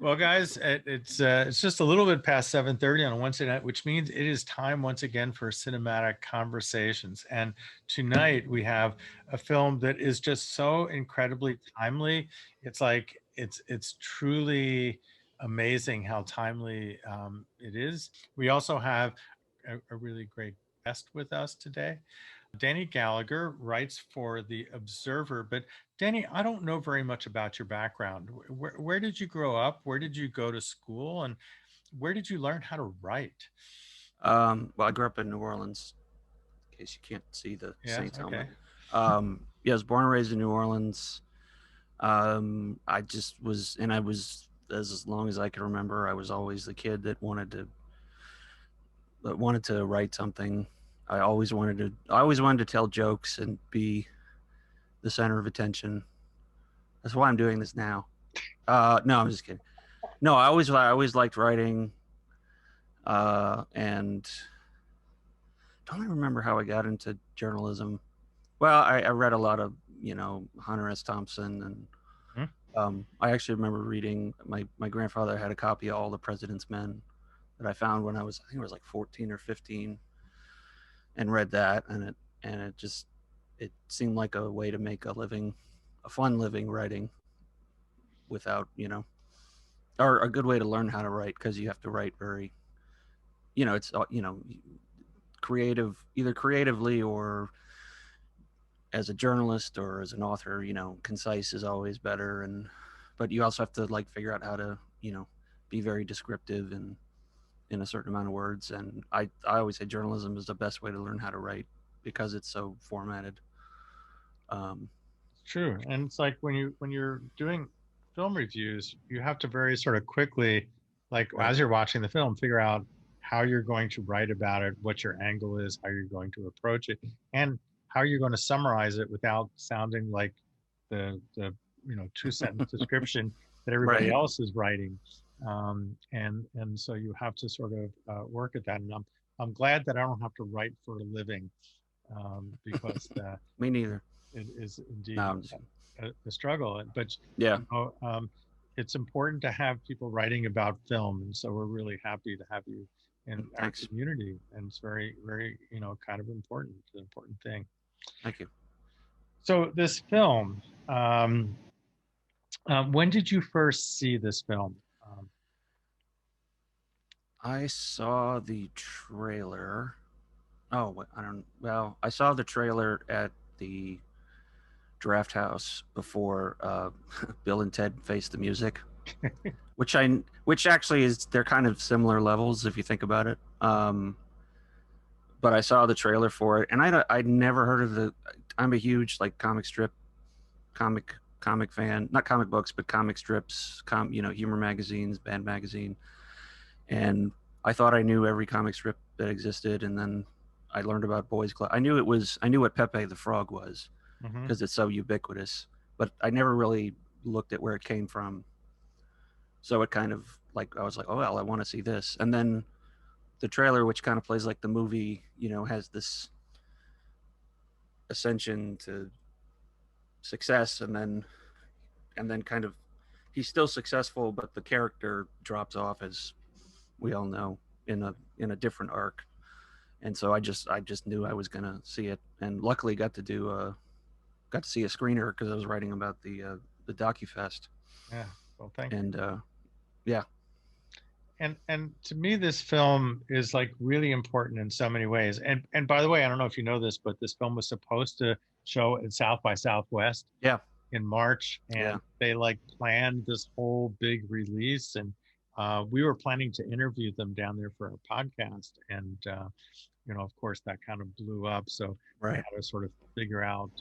Well, guys, it's just a little bit past 7:30 on a Wednesday night, which means it is time once again for cinematic conversations. And tonight we have a film that is just so incredibly timely. It's like it's truly amazing how timely it is. We also have a really great guest with us today. Danny Gallagher writes for The Observer. But Danny, I don't know very much about your background. Where did you grow up? Where did you go to school? And where did you learn how to write? Well, I grew up in New Orleans, in case you can't see the Yeah, Saints helmet. okay. Yeah, I was born and raised in New Orleans. I just was, and I was, as long as I can remember, I was always the kid that wanted to write something. I always wanted to tell jokes and be the center of attention. That's why I'm doing this now. No, I'm just kidding. No, I always liked writing. And don't even remember how I got into journalism. Well, I read a lot of Hunter S. Thompson, and Hmm? I actually remember reading. My grandfather had a copy of All the President's Men that I found when I think it was like 14 or 15, and read that, and it seemed like a way to make a fun living writing without or a good way to learn how to write, because you have to write very it's creative, either creatively or as a journalist or as an author. Concise is always better, but you also have to like figure out how to be very descriptive and in a certain amount of words. And I always say journalism is the best way to learn how to write because it's so formatted. um It's true. And it's like when you're doing film reviews, you have to very sort of quickly, like right. as you're watching the film, figure out how you're going to write about it, what your angle is, how you're going to approach it, and how you're going to summarize it without sounding like the two sentence description that everybody Right. else is writing. And so you have to sort of work at that. And I'm glad that I don't have to write for a living, because Me neither. it is No, indeed I'm just a struggle. But yeah. you know, it's important to have people writing about film, and so we're really happy to have you in our Thanks. community. And it's very, very, kind of important, an important thing. Thank you. So this film, when did you first see this film? I saw the trailer. Oh, I don't. Well, I saw the trailer at the Draft House before Bill and Ted Face the Music, which actually is, they're kind of similar levels if you think about it. But I saw the trailer for it, and I'd never heard of the. I'm a huge like comic fan, not comic books, but comic strips, humor magazines, band magazine, and I thought I knew every comic strip that existed, and then I learned about Boys Club. I knew what Pepe the Frog was Hmm. because it's so ubiquitous, but I never really looked at where it came from. So it kind of like, I was like, oh well, I want to see this, and then the trailer, which kind of plays like the movie, has this ascension to success, and then kind of he's still successful, but the character drops off, as we all know, in a different arc. And so I just knew I was gonna see it, and luckily got to see a screener because I was writing about the DocuFest. Yeah. Well, thank you. And yeah. And to me, this film is like really important in so many ways. And by the way, I don't know if you know this, but this film was supposed to show at South by Southwest Yeah. in March, and Yeah. they like planned this whole big release. And we were planning to interview them down there for a podcast, and of course, that kind of blew up. So we Right. had to sort of figure out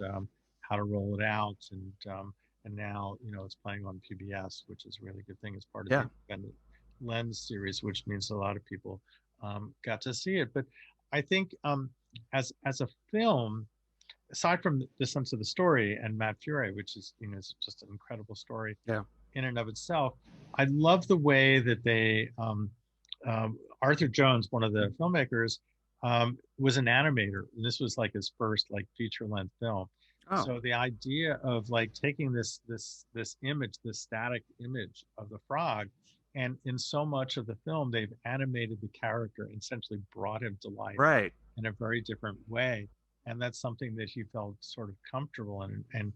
how to roll it out, and now it's playing on PBS, which is a really good thing as part of the Yeah. independent lens series, which means a lot of people got to see it. But I think as a film, aside from the sense of the story and Matt Furie, which is just an incredible story Yeah. in and of itself, I love the way that they Arthur Jones, one of the filmmakers, was an animator. This was like his first like feature length film, Oh, So the idea of like taking this image, this static image of the frog, and in so much of the film they've animated the character and essentially brought him to life right. in a very different way. And that's something that he felt sort of comfortable in. And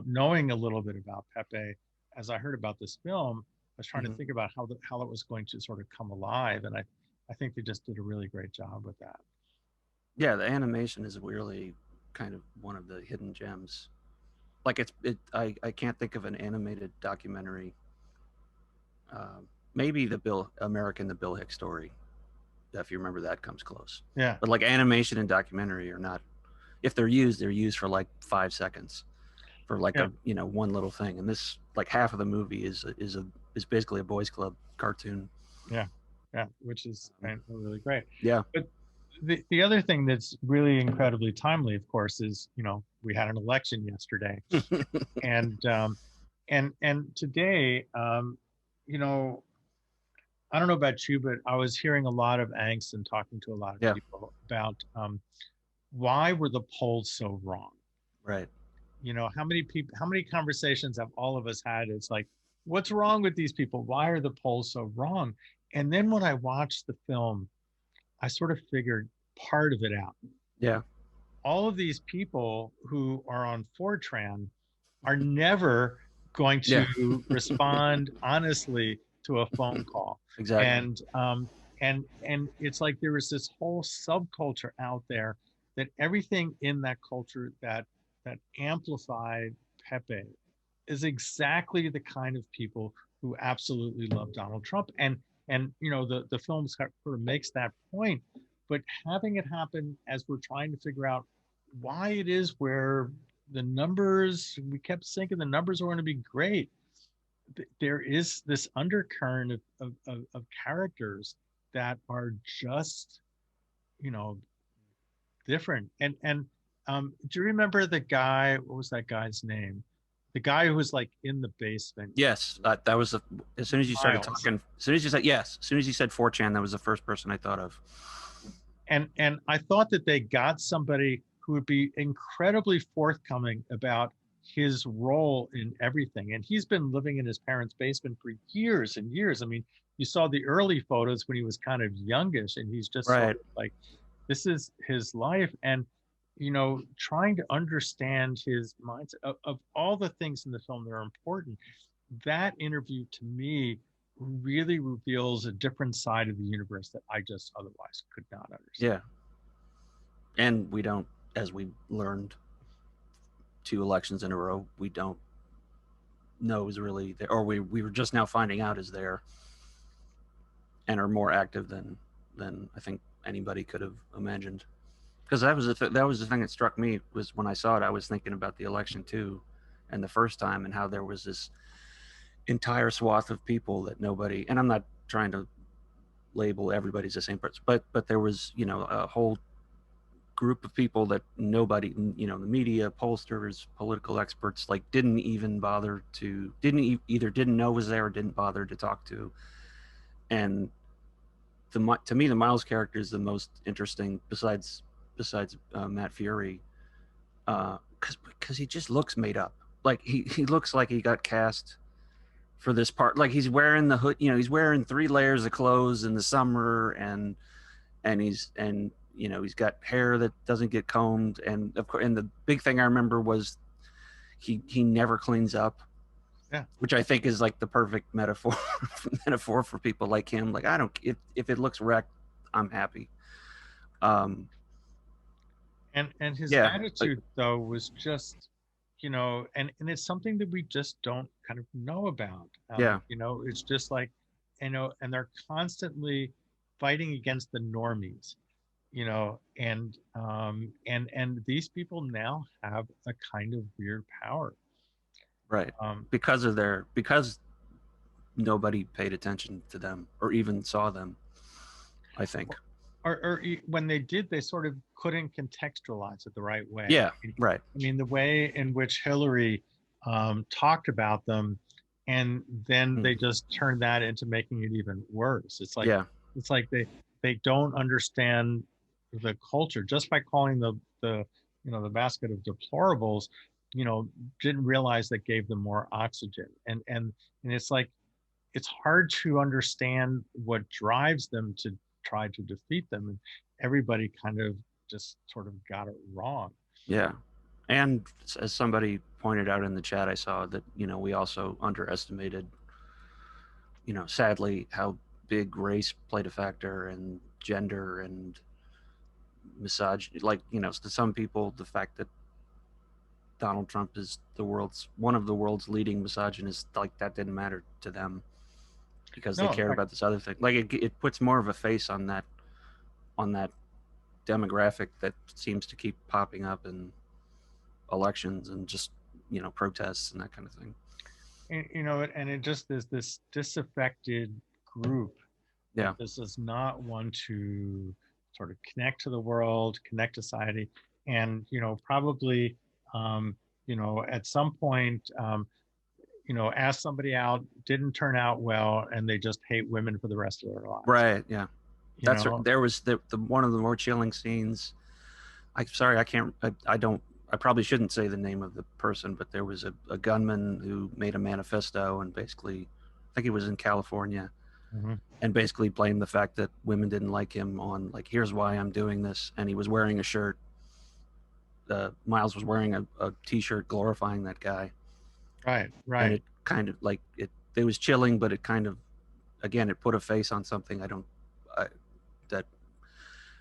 knowing a little bit about Pepe, as I heard about this film, I was trying to Hmm. think about how it was going to sort of come alive. And I think they just did a really great job with that. Yeah, the animation is really kind of one of the hidden gems. Like I can't think of an animated documentary. Maybe the Bill Hicks story, if you remember that, comes close. Yeah. But like animation and documentary are not. If they're used for like 5 seconds for like Yeah. a one little thing, and this like half of the movie is basically a boys club cartoon. Yeah. Yeah. Which is really great. Yeah. But the other thing that's really incredibly timely, of course, is we had an election yesterday, and today, you know, I don't know about you, but I was hearing a lot of angst and talking to a lot of Yeah. people about why were the polls so wrong? Right. How many people, how many conversations have all of us had? It's like, what's wrong with these people? Why are the polls so wrong? And then when I watched the film, I sort of figured part of it out. Yeah. All of these people who are on Fortran are never going Yeah. to respond honestly to a phone call. Exactly. And it's like there is this whole subculture out there that everything in that culture that amplified Pepe is exactly the kind of people who absolutely love Donald Trump. And the film sort of makes that point, but having it happen as we're trying to figure out why it is where the numbers, we kept thinking the numbers are going to be great. There is this undercurrent of characters that are just, you know, different. Do you remember the guy? What was that guy's name? The guy who was like in the basement. Yes, that was as soon as you started Miles. talking. As soon as you said yes, as soon as you said 4chan, that was the first person I thought of. And I thought that they got somebody who would be incredibly forthcoming about his role in everything. And he's been living in his parents' basement for years and years. I mean, you saw the early photos when he was kind of youngish, and he's just sort Right. of like, this is his life. And trying to understand his mindset of all the things in the film that are important. That interview to me really reveals a different side of the universe that I just otherwise could not understand. Yeah. And we don't, as we learned 2 elections in a row, we don't know is really there, or we were just now finding out is there, and are more active than I think anybody could have imagined. Because that was the thing that struck me was when I saw it, I was thinking about the election too, and the first time, and how there was this entire swath of people that nobody, and I'm not trying to label everybody's the same person, but there was a whole group of people that nobody, the media, pollsters, political experts, like didn't even bother to, either didn't know was there or didn't bother to talk to. And to me, the Miles character is the most interesting besides Matt Furie, because he just looks made up. Like he looks like he got cast for this part. Like he's wearing the hood, he's wearing 3 layers of clothes in the summer, and he's got hair that doesn't get combed, and of course, and the big thing I remember was he never cleans up, Yeah. which I think is like the perfect metaphor for people like him. Like, I don't, if it looks wrecked, I'm happy. Um, And his yeah, but attitude though was just, and it's something that we just don't kind of know about. yeah, It's just like, and they're constantly fighting against the normies, and these people now have a kind of weird power. right. Um, Because nobody paid attention to them or even saw them, I think. when they did, they sort of couldn't contextualize it the right way. Yeah, right. I mean, the way in which Hillary talked about them, and then they Mm. just turned that into making it even worse. Yeah, It's like they don't understand the culture just by calling the the basket of deplorables, didn't realize that gave them more oxygen. And it's like, it's hard to understand what drives them to try to defeat them. And everybody kind of just sort of got it wrong. Yeah. And as somebody pointed out in the chat, I saw that, we also underestimated, sadly, how big race played a factor, and gender and misogyny. Like, to some people, the fact that Donald Trump is one of the world's leading misogynists, like, that didn't matter to them because they No, cared about this other thing. Like, it puts more of a face on that demographic that seems to keep popping up in elections and just protests and that kind of thing. and it just is this disaffected group Yeah. that does not want to sort of connect to the world, connect to society, and probably at some point ask somebody out, didn't turn out well, and they just hate women for the rest of their lives. Right. Yeah. You know, There was the one of the more chilling scenes. I'm sorry, I probably shouldn't say the name of the person, but there was a gunman who made a manifesto and basically, I think he was in California, Mhm. and basically blamed the fact that women didn't like him on, like, here's why I'm doing this. And he was wearing a shirt. Miles was wearing a t-shirt glorifying that guy. Right, And right. it kind of, like, it was chilling, but it kind of, again, it put a face on something that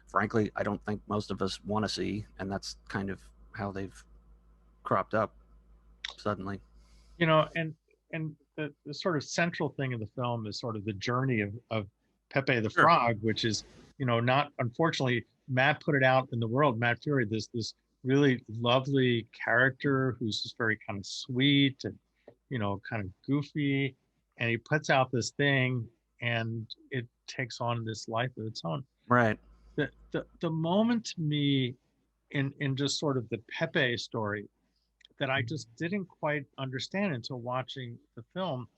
frankly, I don't think most of us want to see. And that's kind of how they've cropped up suddenly. And the sort of central thing of the film is sort of the journey of Pepe the Sure. Frog, which is, not, unfortunately, Matt put it out in the world, Matt Furie, this really lovely character who's just very kind of sweet and, kind of goofy. And he puts out this thing and it takes on this life of its own. Right. The moment to me in just sort of the Pepe story that I just didn't quite understand until watching the film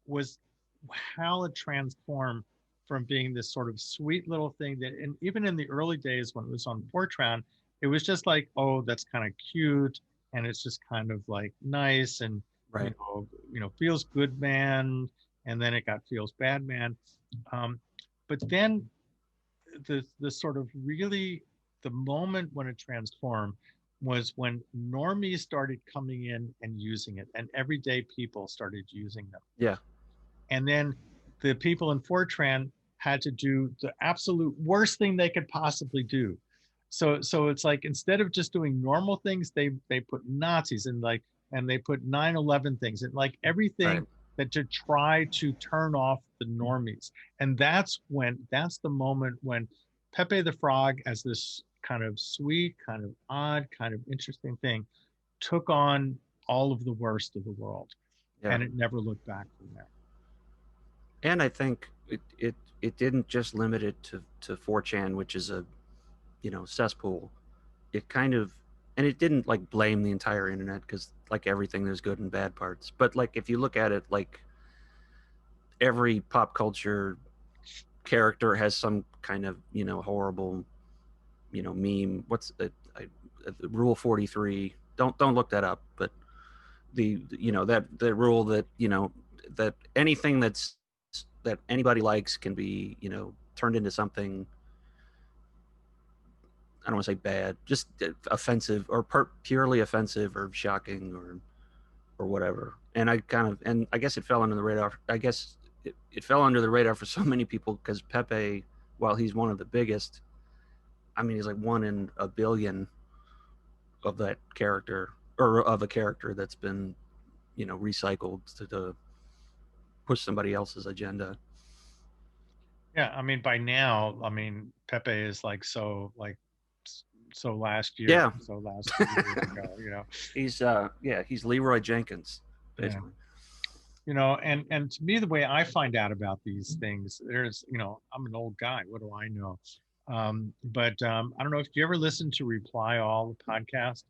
was how it transformed from being this sort of sweet little thing that, and even in the early days when it was on Fortran, it was just like, oh, that's kind of cute, and it's just kind of like nice, and Right. feels good man, and then it got feels bad man, but then the sort of really the moment when it transformed was when normies started coming in and using it, and everyday people started using them. Yeah. And then the people in Fortran had to do the absolute worst thing they could possibly do. So it's like, instead of just doing normal things, they put Nazis and like, and they put 9/11 things and like Right. everything that to try to turn off the normies. And that's the moment when Pepe the Frog, as this kind of sweet, kind of odd, kind of interesting thing, took on all of the worst of the world. Yeah. And it never looked back from there. And I think it didn't just limit it to 4chan, which is a cesspool. It kind of, and it didn't like blame the entire internet, because like everything, there's good and bad parts. But like, if you look at it, like, every pop culture character has some kind of horrible meme. What's Rule 43? Don't look that up. But that the rule that that anything that anybody likes can be turned into something, I don't want to say bad, just offensive, or purely offensive or shocking, or whatever. And I guess it fell under the radar. I guess it fell under the radar for so many people because Pepe, while he's one of the biggest, I mean, he's like one in a billion of that character, or of a character that's been recycled to push somebody else's agenda. Yeah, I mean, by now, I mean, Pepe is like so last year, Yeah. so last 2 years ago. He's Leroy Jenkins, Yeah. basically. And to me, the way I find out about these things, I'm an old guy. What do I know? But I don't know if you ever listen to Reply All, the podcast.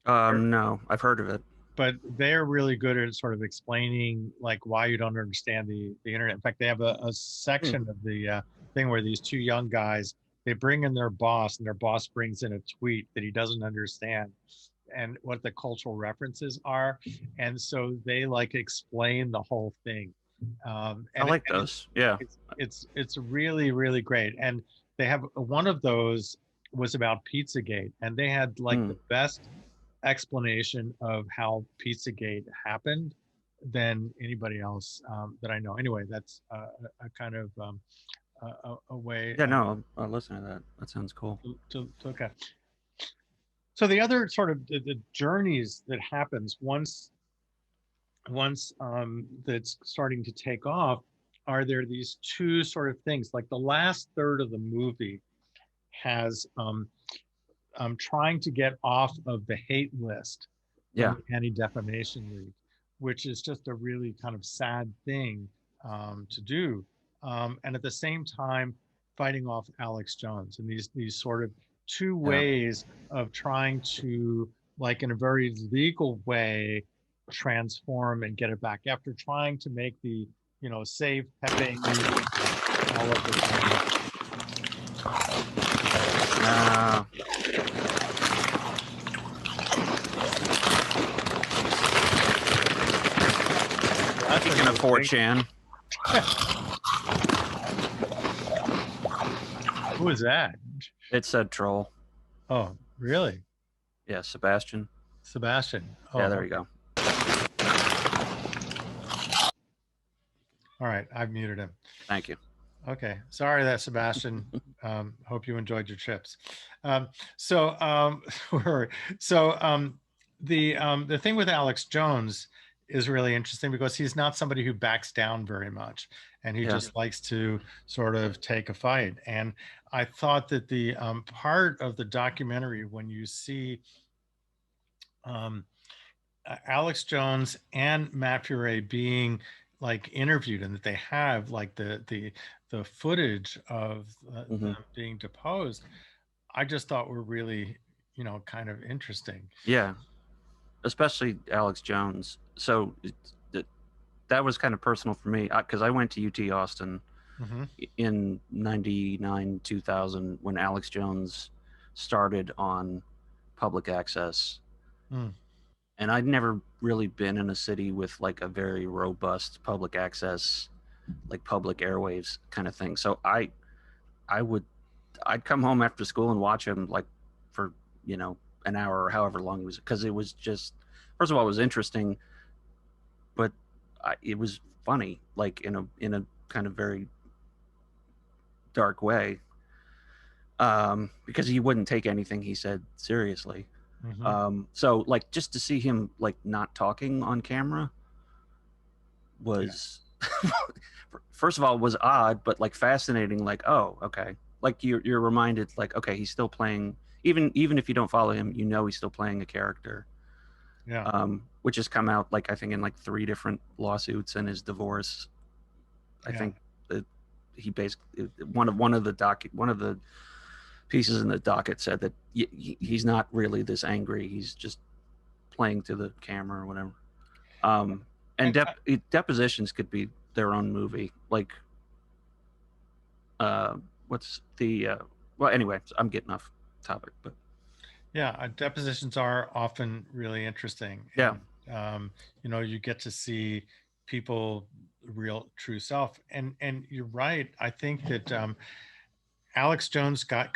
No, I've heard of it. But they're really good at sort of explaining like why you don't understand the internet. In fact, they have a section of the thing where these two young guys, they bring in their boss, and their boss brings in a tweet that he doesn't understand and what the cultural references are, and so they like explain the whole thing. I And, like and those. Yeah. it's really really great. And they have one of those was about Pizzagate, and they had like Mm. the best explanation of how Pizzagate happened than anybody else that I know. Anyway, that's a kind of a way Yeah. No, I'll listen to that. That sounds cool. to look at. So the other sort of the journeys that happens once that's starting to take off are there these two sort of things. Like the last third of the movie has trying to get off of the hate list from Yeah. the Anti-Defamation League, which is just a really kind of sad thing to do. And at the same time, fighting off Alex Jones, and these sort of two Yeah. ways of trying to, like in a very legal way, transform and get it back after trying to make the, save Pepe all of the time. Uh, Speaking of 4chan, Who is that? it said troll. Oh, really? Yeah, Sebastian. Sebastian. Oh, Yeah, there you go. all right. I've muted him. Thank you. Okay. Sorry that Sebastian. Hope you enjoyed your chips. So where were we? So the thing with Alex Jones is really interesting because he's not somebody who backs down very much, and he Yeah. just likes to sort of take a fight. And I thought that the part of the documentary when you see um, Alex Jones and Matt Furie being like interviewed, and that they have like the footage of Mhm. them being deposed, I just thought were really, kind of interesting. Yeah, especially Alex Jones. So that was kind of personal for me because I went to UT Austin Mm-hmm. in 99, 2000 when Alex Jones started on public access. Mm. And I'd never really been in a city with like a very robust public access, like public airwaves kind of thing. So I'd come home after school and watch him like for, an hour or however long it was, because it was just, first of all, it was interesting, but it was funny, like in a kind of very dark way, because he wouldn't take anything he said seriously. Mm-hmm. So like just to see him like not talking on camera Yeah. was first of all was odd, but like fascinating. Like, oh, okay, like you're reminded, like, okay, he's still playing, even if you don't follow him, he's still playing a character. Yeah. Which has come out, like, I think in like 3 different lawsuits and his divorce. I Yeah. think that he basically, one of the pieces in the docket said that he's not really this angry. He's just playing to the camera or whatever. And And, depositions could be their own movie. Like, what's the well? Anyway, I'm getting off topic, but yeah, depositions are often really interesting, yeah, and you get to see people real true self. And you're right. I think that Alex Jones got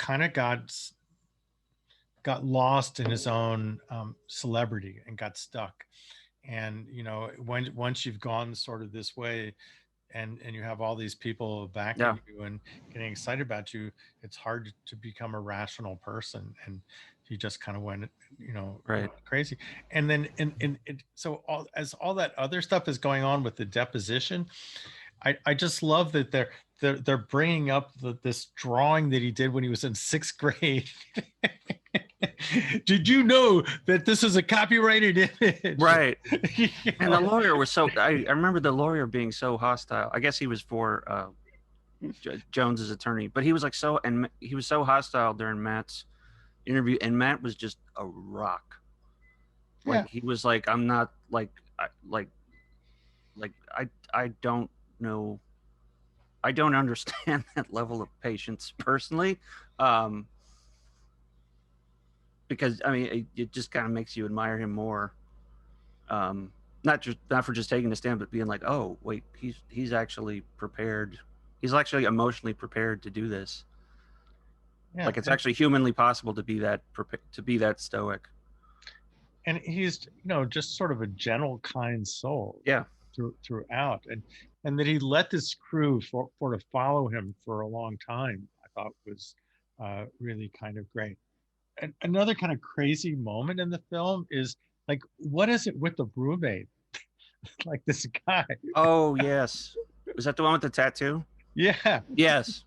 lost in his own celebrity and got stuck. And once you've gone sort of this way, and you have all these people yeah, backing you and getting excited about you, it's hard to become a rational person. And he just kind of went, right, crazy. And then so as all that other stuff is going on with the deposition, I just love that they're bringing up this drawing that he did when he was in 6th grade. Did you know that this is a copyrighted image? right. And the lawyer was so. I remember the lawyer being so hostile. I guess he was for Jones's attorney, but he was like and he was so hostile during Matt's interview, and Matt was just a rock. Yeah. Like, he was like, I'm not like I don't know I don't understand that level of patience personally, um, because I mean it just kind of makes you admire him more. Um, not for just taking the stand, but being like, oh wait, he's actually prepared. He's actually emotionally prepared to do this. Yeah, Like it's actually humanly possible to be that stoic. and he's just sort of a gentle, kind soul Yeah, throughout, and that he let this crew for to follow him for a long time, I thought was really kind of great. And another kind of crazy moment in the film is like, what is it with the roommate? Like this guy. oh yes, was that the one with the tattoo? Yeah. Yes.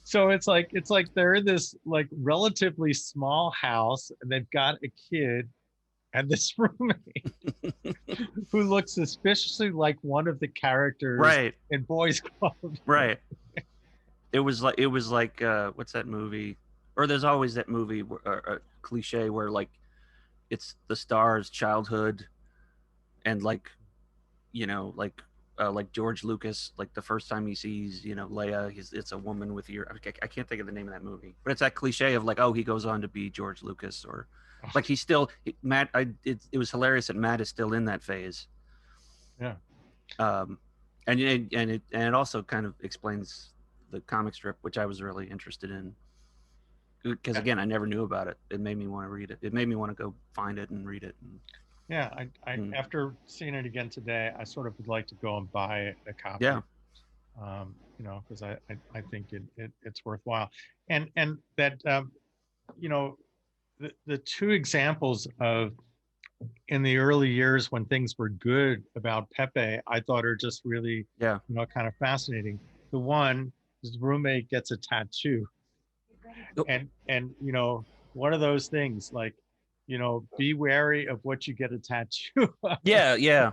So it's like they're in this like relatively small house and they've got a kid and this roommate who looks suspiciously like one of the characters Right, in Boys Club. right. It was like what's that movie? Or there's always that movie cliche where like it's the star's childhood, and like George Lucas, like the first time he sees Leia, it's a woman with your I can't think of the name of that movie, but it's that cliche of like, oh, he goes on to be George Lucas, or like he's still Matt. It was hilarious that Matt is still in that phase. Yeah. Um, and it also kind of explains the comic strip, which I was really interested in, because Yeah. again, I never knew about it. It made me want to read it. It made me want to go find it and read it. Yeah. I And after seeing it again today, I sort of would like to go and buy a yeah, copy. Because I think it's worthwhile. And that you know, the two examples of in the early years when things were good about Pepe, I thought are just really, yeah. kind of fascinating. The one, his roommate gets a tattoo, Oh, and one of those things like, be wary of what you get a tattoo of. yeah, yeah.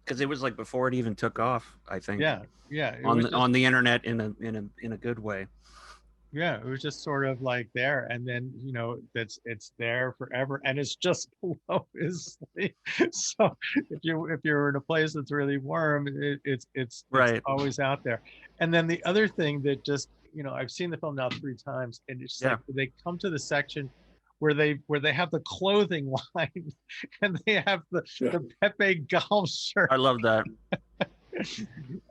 Because it was like before it even took off, I think, Yeah, yeah, it on was the just on the internet in a good way. yeah, it was just sort of like there, and then it's there forever, and it's just below his sleeve. So if you're in a place that's really warm, it's Right. always out there. And then the other thing that just I've seen the film now 3 times, and it's just Yeah. like they come to the section where they have the clothing line, and they have the Pepe golf shirt, I love that.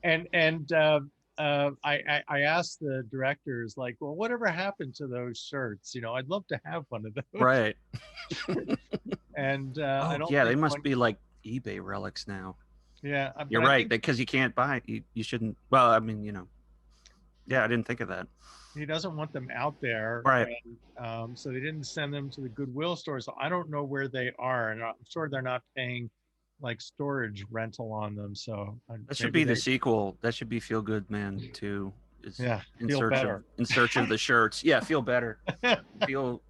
and I asked the directors like, well, whatever happened to those shirts? I'd love to have one of those. Right. And I Oh don't yeah, they think must one. be like eBay relics now. Yeah, You're but I right, think because you can't buy it. You shouldn't. Well, I mean, yeah, I didn't think of that. he doesn't want them out there, Right. and so they didn't send them to the Goodwill store. So I don't know where they are, and I'm sure they're not paying like storage rental on them. So That should maybe be the they, sequel. That should be Feel Good Man 2. Is yeah, in feel search of better. in search of the shirts. Yeah, feel better. Feel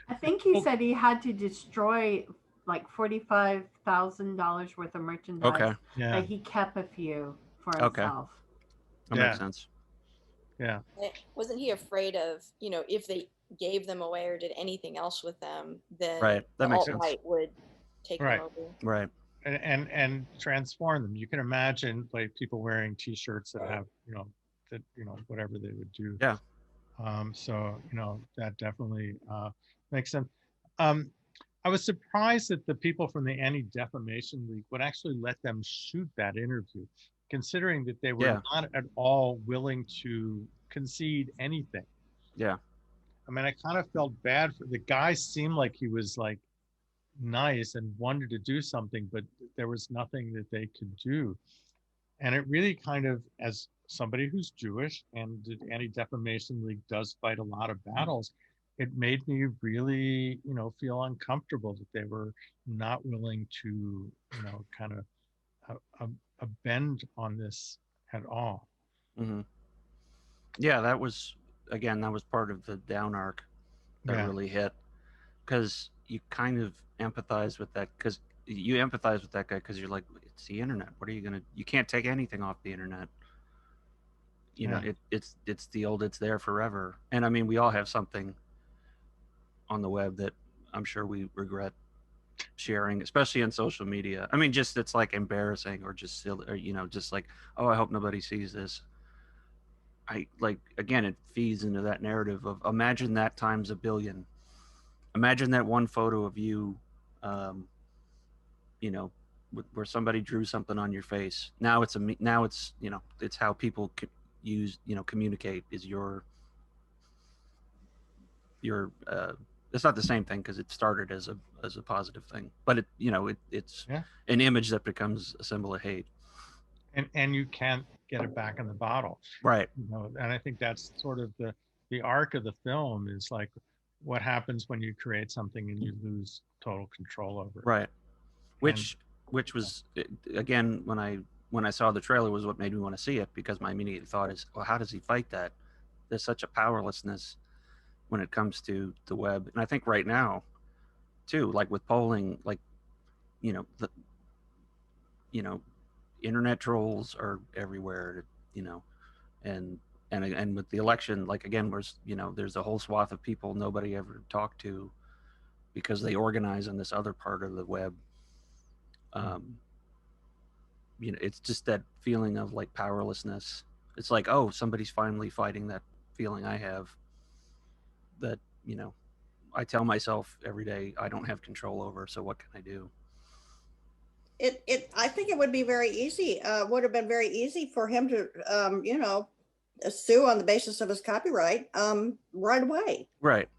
I think he Well, said he had to destroy like $45,000 worth of merchandise, okay. yeah, but he kept a few for Okay. himself. That makes yeah, sense. yeah, Wasn't he afraid of, if they gave them away or did anything else with them, then Right. That the makes alt sense. right would take them right. over? Right. And transform them. You can imagine like people wearing T-shirts that have that whatever they would do. Yeah. So that definitely makes sense. Um, I was surprised that the people from the Anti-Defamation League would actually let them shoot that interview, considering that they were Yeah. not at all willing to concede anything. Yeah. I mean, I kind of felt bad for the guy. Seemed like he was like nice and wanted to do something, but there was nothing that they could do. And it really kind of, as somebody who's Jewish and the Anti-Defamation League does fight a lot of battles, it made me really, feel uncomfortable that they were not willing to, kind of bend on this at all. Hmm. Yeah, that was part of the down arc that Yeah, really hit, because you kind of empathize with that, because you empathize with that guy because you're like, it's the internet. What are you gonna? You can't take anything off the internet. yeah, It's the old. It's there forever. And I mean, we all have something on the web that I'm sure we regret sharing, especially on social media. I mean, just it's like embarrassing or just silly, or just like, oh, I hope nobody sees this. I like again, it feeds into that narrative of imagine that times a billion. Imagine that one photo of you, um, you know, where somebody drew something on your face. Now it's it's how people use communicate is your it's not the same thing because it started as a positive thing, but it's Yeah. an image that becomes a symbol of hate. And you can't get it back in the bottle. Right. And I think that's sort of the arc of the film is like what happens when you create something and you lose total control over it. Right. Which was again when I saw the trailer was what made me want to see it, because my immediate thought is, well, how does he fight that? There's such a powerlessness when it comes to the web, and I think right now, too, like with polling, like the internet trolls are everywhere, and and with the election, like again, there's a whole swath of people nobody ever talked to because they organize on this other part of the web. It's just that feeling of like powerlessness. It's like, oh, somebody's finally fighting that feeling I have, that I tell myself every day I don't have control over, so what can I do? I think it would be very easy, would have been very easy for him to sue on the basis of his copyright right away. Right.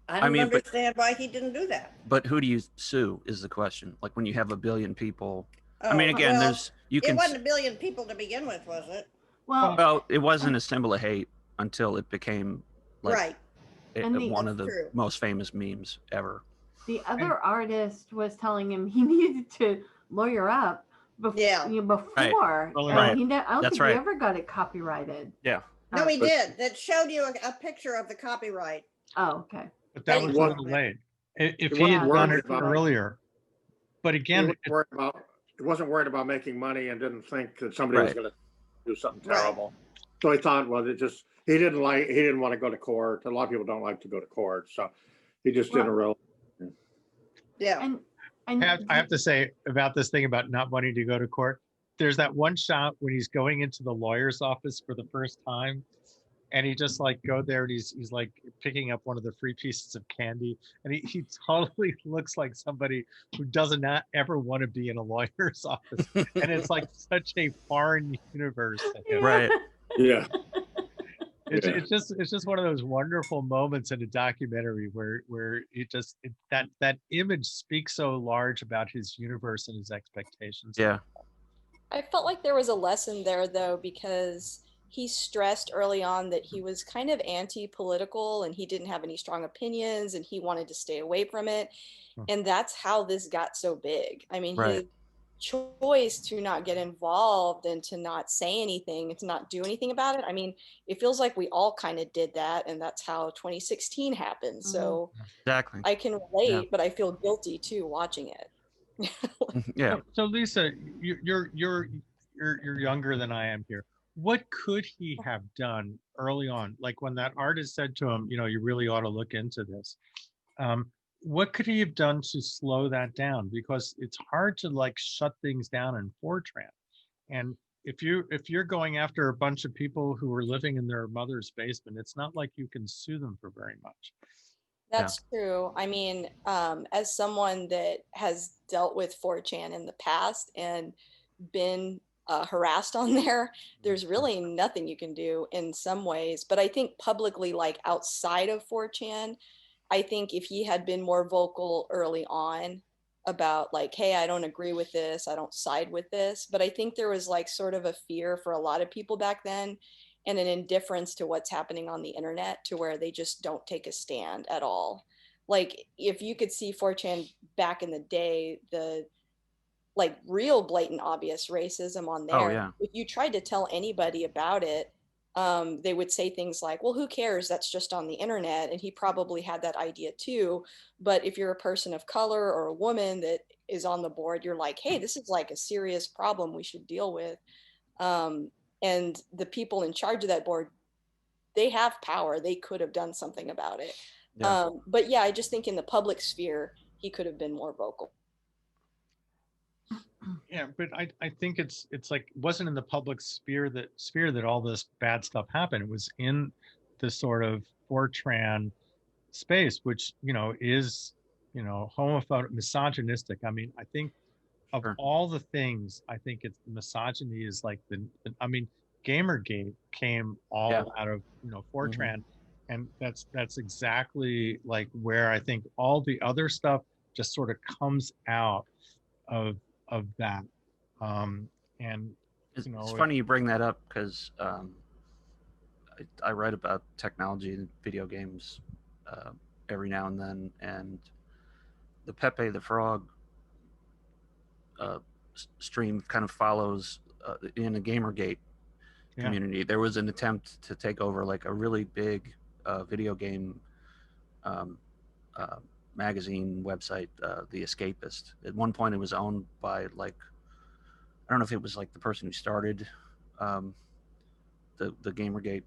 I don't understand why he didn't do that. But who do you sue is the question. Like when you have a billion people. Oh, I mean, again, well, it wasn't a billion people to begin with, was it? Well, it wasn't a symbol of hate until it became like right. One of the most famous memes ever. The other artist was telling him he needed to lawyer up before. Right. I don't think he ever got it copyrighted. Yeah. No, he did. That showed you a picture of the copyright. Oh, okay. But that was a little late. If he had done it earlier. But again, he wasn't worried about making money and didn't think that somebody was going to do something terrible. So he thought, well, he didn't want to go to court. A lot of people don't like to go to court, so he just did a real. Yeah. And I have to say about this thing about not wanting to go to court. There's that one shot when he's going into the lawyer's office for the first time, and he just like go there and he's like picking up one of the free pieces of candy, and he totally looks like somebody who does not ever want to be in a lawyer's office, and it's like such a foreign universe to him. Right. Yeah. It's just one of those wonderful moments in a documentary where that image speaks so large about his universe and his expectations. Yeah. I felt like there was a lesson there though, because he stressed early on that he was kind of anti-political and he didn't have any strong opinions and he wanted to stay away from it. And that's how this got so big. I mean, his choice to not get involved and to not say anything and to not do anything about it. I mean, it feels like we all kind of did that, and that's how 2016 happened. So exactly, I can relate, but I feel guilty too watching it. Yeah. So Lisa, you're younger than I am here. What could he have done early on? Like when that artist said to him, you really ought to look into this. What could he have done to slow that down? Because it's hard to like shut things down in Fortran. And if you're going after a bunch of people who are living in their mother's basement, it's not like you can sue them for very much. That's true. I mean, as someone that has dealt with 4chan in the past and been harassed on there, there's really nothing you can do in some ways. But I think publicly, like outside of 4chan, I think if he had been more vocal early on about like, hey, I don't agree with this, I don't side with this. But I think there was like sort of a fear for a lot of people back then and an indifference to what's happening on the internet to where they just don't take a stand at all. Like if you could see 4chan back in the day, the like real blatant obvious racism on there, if you tried to tell anybody about it, they would say things like, well, who cares? That's just on the internet. And he probably had that idea too. But if you're a person of color or a woman that is on the board, you're like, hey, this is like a serious problem we should deal with. And the people in charge of that board, they have power. They could have done something about it. But yeah, I just think in the public sphere, he could have been more vocal. Yeah, but I think it's like it wasn't in the public sphere that all this bad stuff happened. It was in the sort of Fortran space, which is homophobic, misogynistic. I mean, I think of Sure. all the things, I think it's misogyny is like I mean, Gamergate came all Yeah. out of Fortran, and that's exactly like where I think all the other stuff just sort of comes out of that. And It's funny you bring that up because I write about technology and video games every now and then, and the Pepe the Frog stream kind of follows in the Gamergate community. There was an attempt to take over like a really big video game magazine website, The Escapist. At one point, it was owned by like, I don't know if it was like the person who started the Gamergate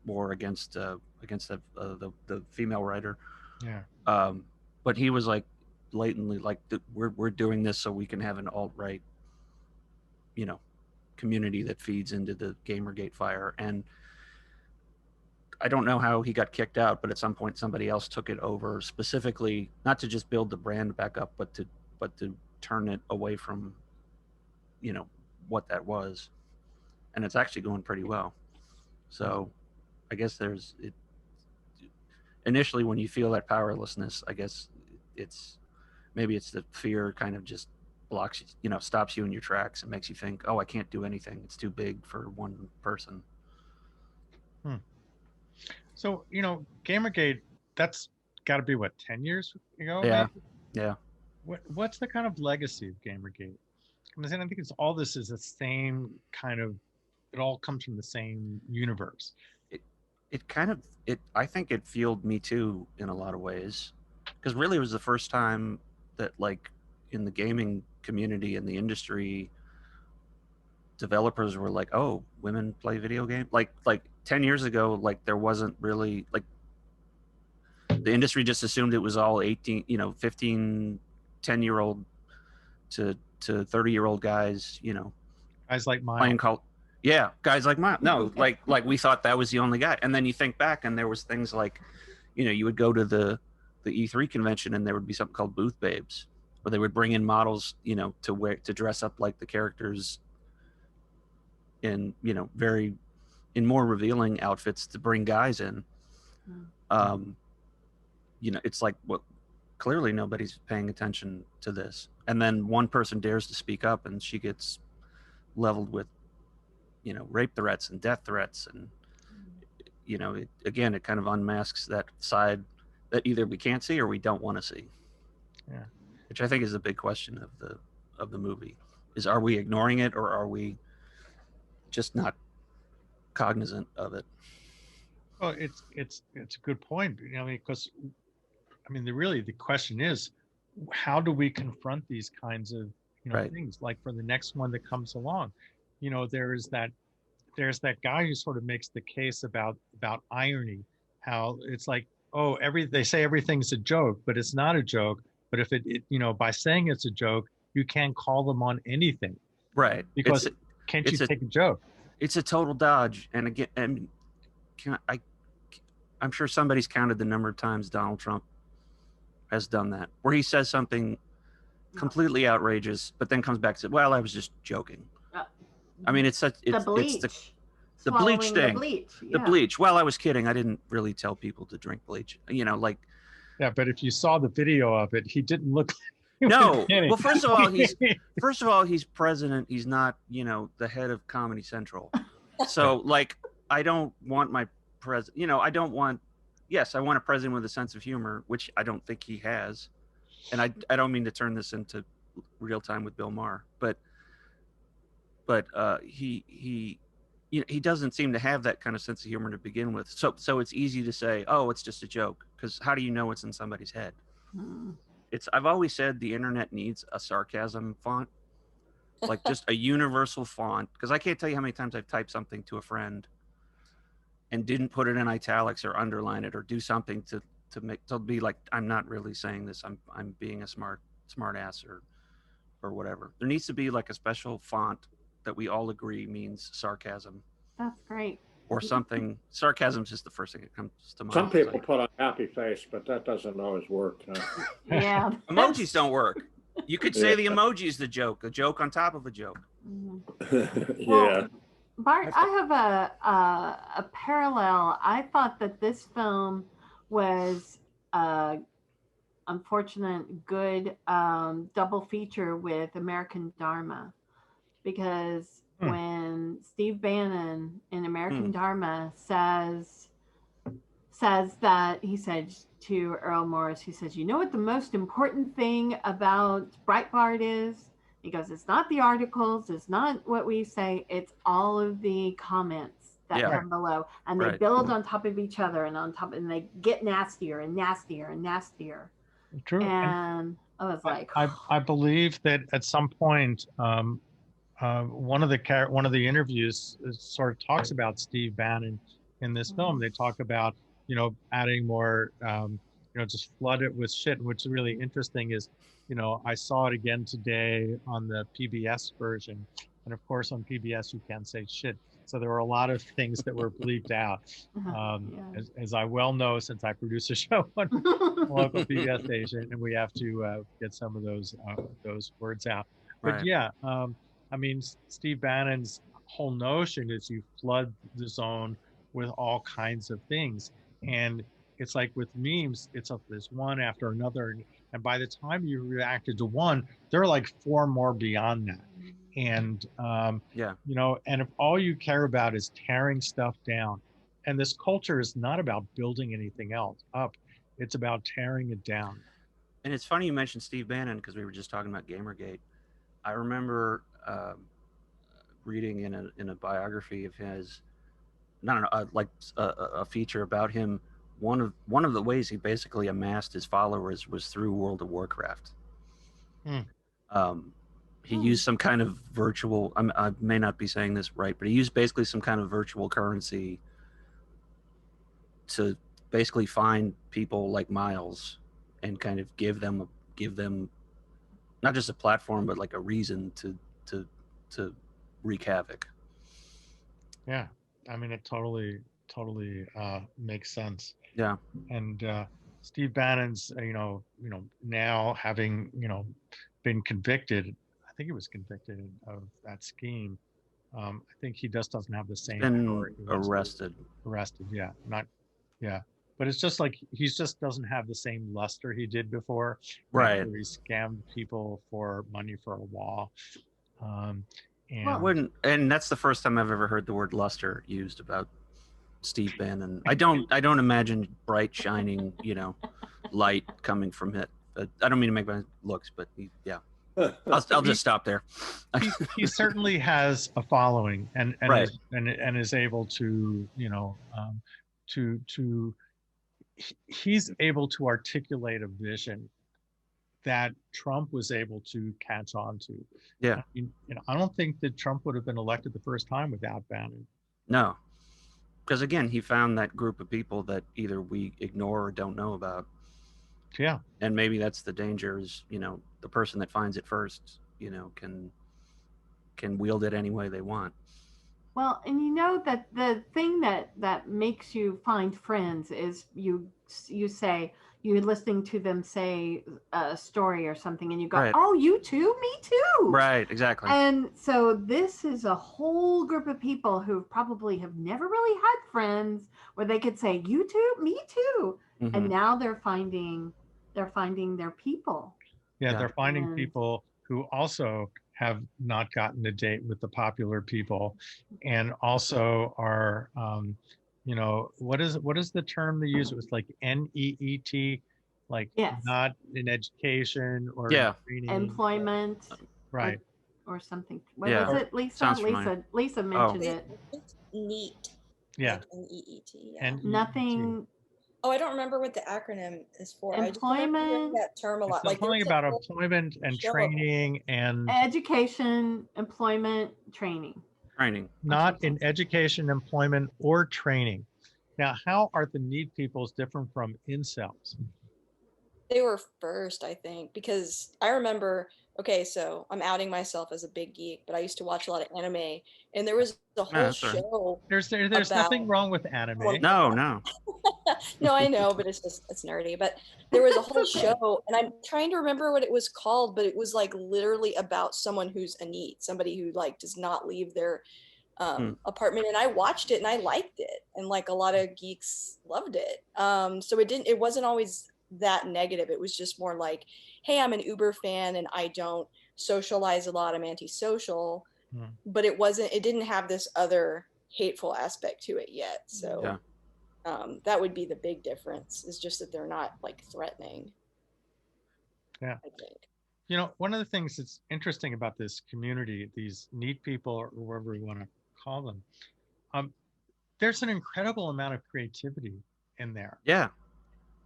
war against the female writer. Yeah. But he was like blatantly like, we're doing this so we can have an alt-right, community that feeds into the Gamergate fire. And I don't know how he got kicked out, but at some point somebody else took it over, specifically not to just build the brand back up, but to turn it away from, what that was. And it's actually going pretty well. So I guess initially when you feel that powerlessness, I guess maybe it's the fear kind of just blocks you, stops you in your tracks and makes you think, oh, I can't do anything. It's too big for one person. So, Gamergate, that's got to be what, 10 years ago? Yeah. Maybe? Yeah. What's the kind of legacy of Gamergate? I think it's all this is the same kind of, it all comes from the same universe. I think it fueled Me Too in a lot of ways, because really it was the first time that like in the gaming community and the industry, developers were like, oh, women play video games. Like 10 years ago, like there wasn't really like, the industry just assumed it was all 18, 15, 10-year-old to 30-year-old guys, Guys like mine. playing Call. Yeah, guys like mine. No, like we thought that was the only guy. And then you think back and there was things like, you would go to the E3 convention and there would be something called Booth Babes, where they would bring in models, to dress up like the characters in, in more revealing outfits to bring guys in. It's like, clearly nobody's paying attention to this. And then one person dares to speak up and she gets leveled with, rape threats and death threats. And, it kind of unmasks that side that either we can't see or we don't want to see. Yeah. Which I think is the big question of the movie is, are we ignoring it or are we just not cognizant of it? Well, it's a good point, because the question is, how do we confront these kinds of Right. things? Like for the next one that comes along, there's that guy who sort of makes the case about irony, how it's like, oh, they say everything's a joke, but it's not a joke. But if it by saying it's a joke, you can't call them on anything, right? Because can't you take a joke? It's a total dodge. And again, I'm sure somebody's counted the number of times Donald Trump has done that, where he says something completely outrageous, but then comes back and says, well, I was just joking. I mean, it's the bleach thing. The bleach. Well, I was kidding. I didn't really tell people to drink bleach. Yeah, but if you saw the video of it, he didn't look. No. Well, first of all, he's president. He's not, the head of Comedy Central. So, I don't want my president. I don't want. Yes, I want a president with a sense of humor, which I don't think he has. And I don't mean to turn this into Real Time with Bill Maher, but he doesn't seem to have that kind of sense of humor to begin with. So it's easy to say, oh, it's just a joke, because how do you know it's in somebody's head? I've always said the internet needs a sarcasm font, like just a universal font, because I can't tell you how many times I've typed something to a friend and didn't put it in italics or underline it or do something to to be like, I'm not really saying this. I'm being a smart ass or whatever. There needs to be like a special font that we all agree means sarcasm That's great. or something. Sarcasm's just the first thing that comes to mind. Some It's people like, put on happy face, but that doesn't always work. Yeah. emojis don't work. You could say Yeah. the emoji is the joke, a joke on top of a joke. Mhm. Yeah. Well, Bart, I have a parallel. I thought that this film was unfortunate good double feature with American Dharma, because when Steve Bannon in American Dharma says that, he said to Earl Morris, he says, you know what the most important thing about Breitbart is? He goes, it's not the articles, it's not what we say, it's all of the comments that Yeah. come below, and they Right. build on top of each other and they get nastier and nastier and nastier. True. And I was like, I believe that at some point, one of the interviews sort of talks about Steve Bannon in this film. They talk about, adding more, just flood it with shit. What's really interesting is, I saw it again today on the PBS version, and of course on PBS you can't say shit. So there were a lot of things that were bleeped out. As I well know, since I produce a show on a local PBS station, and we have to get some of those words out. But Right. yeah, I mean, Steve Bannon's whole notion is you flood the zone with all kinds of things, and it's like with memes, there's one after another, and by the time you reacted to one, there are like 4 more beyond that. And Yeah. and if all you care about is tearing stuff down, and this culture is not about building anything else up, it's about tearing it down. And it's funny you mentioned Steve Bannon because we were just talking about Gamergate. I remember reading in a biography of his, a feature about him. One of the ways he basically amassed his followers was through World of Warcraft. He used some kind of virtual, I may not be saying this right, but he used basically some kind of virtual currency to basically find people like Miles and kind of give them not just a platform, but like a reason to wreak havoc. Yeah, I mean, it totally makes sense. Yeah. And Steve Bannon's, now having, been convicted, I think he was convicted of that scheme. I think he just doesn't have the same power. Been arrested. Yeah. But it's just like, he just doesn't have the same luster he did before. Right. Where he scammed people for money for a wall. And that's the first time I've ever heard the word luster used about Steve Bannon. I don't imagine bright, shining, light coming from it. I don't mean to make my looks, but yeah. I'll just stop there. he certainly has a following, and right. is able to, he's able to articulate a vision that Trump was able to catch on to. Yeah. I don't think that Trump would have been elected the first time without Bannon. No, because again, he found that group of people that either we ignore or don't know about. Yeah. And maybe that's the danger is, the person that finds it first, can wield it any way they want. Well, and that the thing that makes you find friends is you say, you're listening to them say a story or something, and you go, right. Oh, you too? Me too. Right, exactly. And so this is a whole group of people who probably have never really had friends where they could say, you too? Me too. Mm-hmm. And now they're finding their people. Yeah, they're finding people who also have not gotten a date with the popular people, and also are what is the term they use? It was like NEET, like not in education or training. Employment, right? Or something. What was it, Lisa? Lisa mentioned it. It's neat. Yeah. Like NEET. Yeah. And nothing. Oh, I don't remember what the acronym is for. Employment. I just remember that term a lot. It's something about employment and training and education, employment, training. Training. Not in education, employment, or training. Now, how are the neat peoples different from incels? They were first, I think, because I remember, okay, so I'm outing myself as a big geek, but I used to watch a lot of anime, and there was a Yeah, whole that's all right. show There's nothing about wrong with anime. No, no. no, I know, but it's nerdy. But there was a whole show, and I'm trying to remember what it was called, but it was like literally about someone who's a neat, somebody who like does not leave their apartment. And I watched it and I liked it, and like a lot of geeks loved it. So it wasn't always that negative. It was just more like, hey, I'm an Uber fan and I don't socialize a lot. I'm antisocial, but it didn't have this other hateful aspect to it yet. So. Yeah. That would be the big difference, is just that they're not like threatening. Yeah. I think. You know, one of the things that's interesting about this community, these neat people, or whatever we want to call them, there's an incredible amount of creativity in there. Yeah.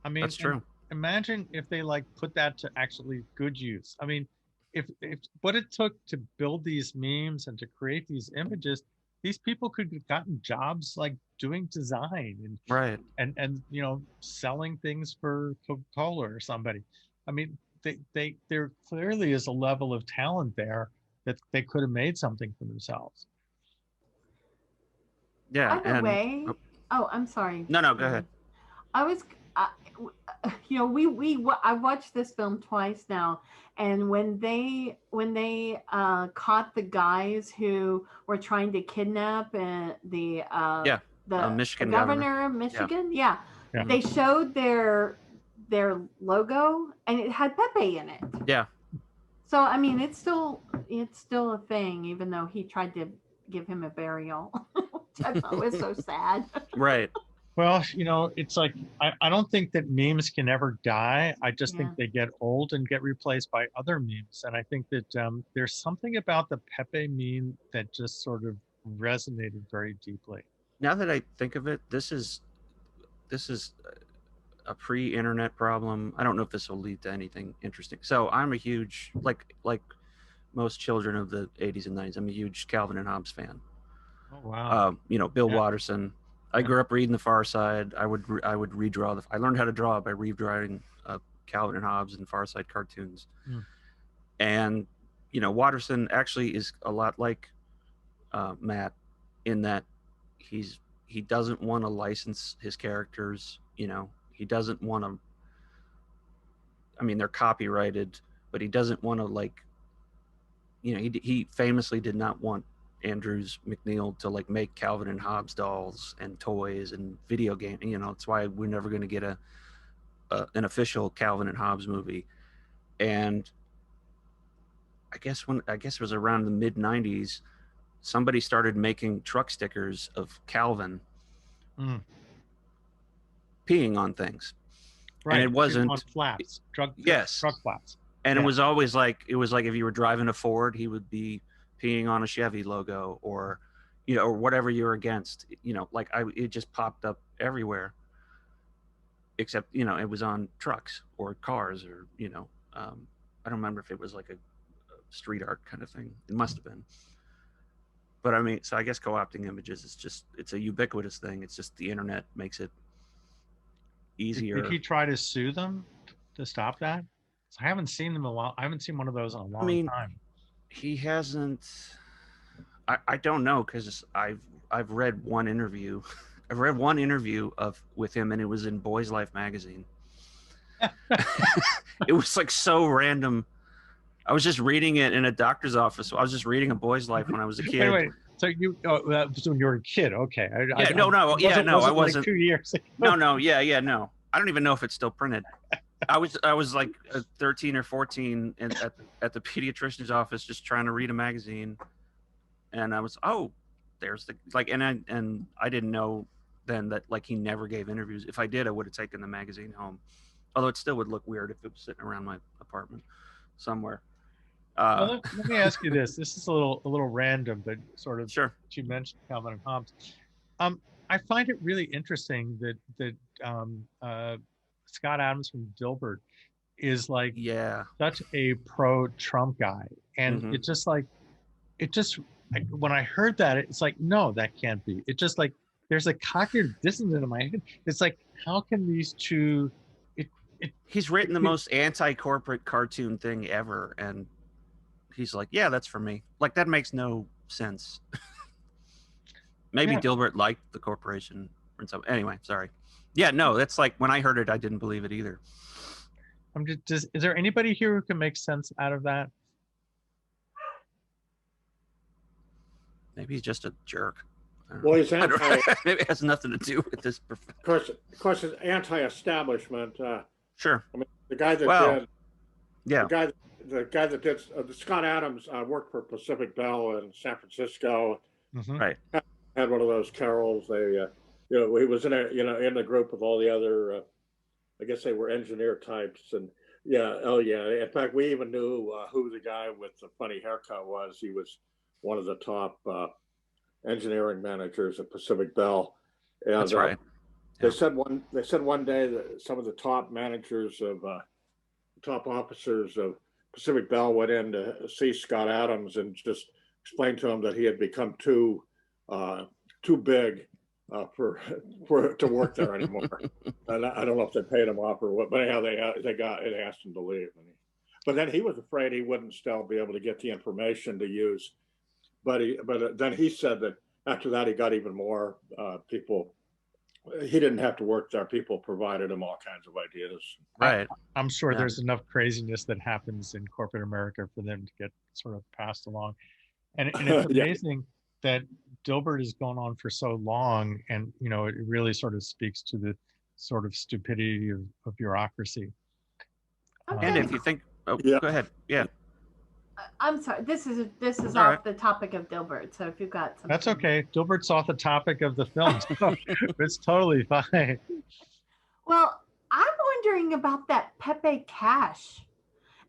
I mean, That's true. Imagine if they like put that to actually good use. I mean, if what it took to build these memes and to create these images, these people could have gotten jobs like doing design Right. and you know, selling things for Coca-Cola or somebody. I mean, there clearly is a level of talent there that they could have made something for themselves. Yeah. By the way, I'm sorry. No, go ahead. I was, you know, I've watched this film twice now, and when they caught the guys who were trying to kidnap the Michigan governor of Michigan, Yeah. they showed their logo and it had Pepe in it. Yeah. So I mean, it's still a thing, even though he tried to give him a burial. Which I thought was so sad. Right. Well, you know, it's like, I don't think that memes can ever die. I just think they get old and get replaced by other memes. And I think that there's something about the Pepe meme that just sort of resonated very deeply. Now that I think of it, this is a pre-internet problem. I don't know if this will lead to anything interesting. So I'm a huge, like most children of the 80s and 90s, I'm a huge Calvin and Hobbes fan. Oh, wow. You know, Bill Watterson. I grew up reading The Far Side. I would redraw I learned how to draw by redrawing Calvin and Hobbes and Far Side cartoons. And you know, Watterson actually is a lot like Matt in that he doesn't want to license his characters. You know, he doesn't want to. I mean, they're copyrighted, but he doesn't want to, like. You know, he famously did not want Andrews McNeil to like make Calvin and Hobbes dolls and toys and video game. You know, it's why we're never going to get an official Calvin and Hobbes movie. And I guess it was around the mid 90s, somebody started making truck stickers of Calvin peeing on things. Right. And it wasn't on flats, truck flats. And it was always like, if you were driving a Ford, he would be peeing on a Chevy logo, or, you know, or whatever you're against, you know, like it just popped up everywhere, except, you know, it was on trucks or cars, or, you know, I don't remember if it was like a street art kind of thing. It must've been. But I mean, so I guess co-opting images it's a ubiquitous thing. It's just the internet makes it easier. Did he try to sue them to stop that? So I haven't seen them a while. I haven't seen one of those in a long time. He hasn't. I don't know, because I've read one interview. I've read one interview with him, and it was in Boys Life magazine. It was like so random. I was just reading it in a doctor's office. I was just reading a Boy's Life when I was a kid. Wait. So that was when you were a kid? Okay. I wasn't. Like 2 years ago. No. I don't even know if it's still printed. I was like 13 or 14 at the pediatrician's office, just trying to read a magazine, and I was, there's the, like, and I didn't know then that, like, he never gave interviews. If I did, I would have taken the magazine home, although it still would look weird if it was sitting around my apartment somewhere. Well, let me ask you this. This is a little random, but sort of. Sure. You mentioned Calvin and Hobbes. I find it really interesting that Scott Adams from Dilbert is like such a pro-Trump guy, and when I heard that, it's like, no, that can't be. It just like there's a cognitive dissonance in my head. It's like, how can these two? He's written the most anti-corporate cartoon thing ever, and he's like, yeah, that's for me. Like, that makes no sense. Maybe Yeah. Dilbert liked the corporation or something. Anyway, sorry. Yeah, no, that's like, when I heard it, I didn't believe it either. Is there anybody here who can make sense out of that? Maybe he's just a jerk. Well, he's I don't know. anti, Maybe it has nothing to do with this. of course, it's anti-establishment. Sure. I mean, the guy that Well, did, yeah. the guy that did Scott Adams worked for Pacific Bell in San Francisco. Mhm. Right. Had one of those carols. They, he was in in the group with all the other, I guess they were engineer types, and in fact, we even knew who the guy with the funny haircut was. He was one of the top engineering managers at Pacific Bell. And, That's right. They said one day that some of the top managers of top officers of Pacific Bell went in to see Scott Adams and just explained to him that he had become too big to work there anymore. And I don't know if they paid him off or what, but anyhow, they asked him to leave. But then he was afraid he wouldn't still be able to get the information to use. But then he said that after that he got even more people. He didn't have to work there. People provided him all kinds of ideas. Right. I'm sure Yeah. there's enough craziness that happens in corporate America for them to get sort of passed along. And it's Yeah. amazing that Dilbert has gone on for so long, and it really sort of speaks to the sort of stupidity of bureaucracy. Okay. And if you think, Yeah. go ahead. Yeah. I'm sorry. This is All off right. the topic of Dilbert. So if you've got something. That's okay. Dilbert's off the topic of the film, so it's totally fine. Well, I'm wondering about that Pepe Cash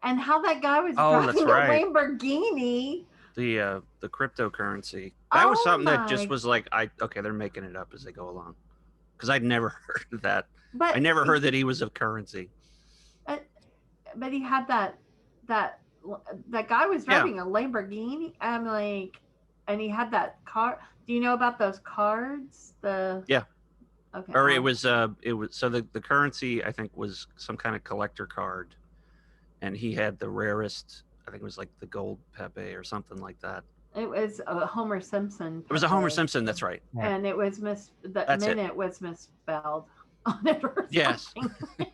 and how that guy was Oh, that's driving a right. Lamborghini. The cryptocurrency. That was Oh something that my- just was like, okay, they're making it up as they go along. Because I'd never heard of that. But I never heard that he was a currency. But he had that guy was driving a Lamborghini. I'm like, and he had that car. Do you know about those cards? Yeah. Okay. Or it was so the currency, I think, was some kind of collector card, and he had the rarest, I think it was like the gold Pepe or something like that. It was a Homer Simpson. It was a Homer Pepe, Simpson, that's right. and it was the That's it. minute was misspelled on it or Yes. something.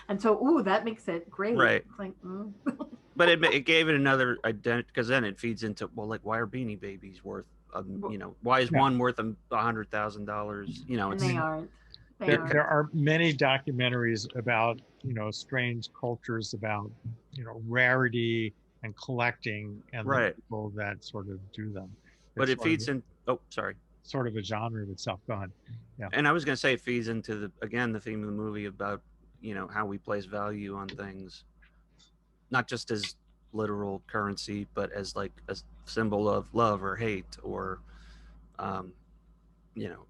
And so, that makes it great. Right. It's like, But it gave it another identity, because then it feeds into, well, like, why are Beanie Babies worth, why is one worth $100,000? and It's they aren't. There are many documentaries about strange cultures, about rarity and collecting, and the Right. people that sort of do them. but It's it feeds in. Oh, sorry. sort of a genre of itself. Go ahead. Yeah. And I was going to say it feeds into the theme of the movie about how we place value on things, not just as literal currency, but as like a symbol of love or hate, or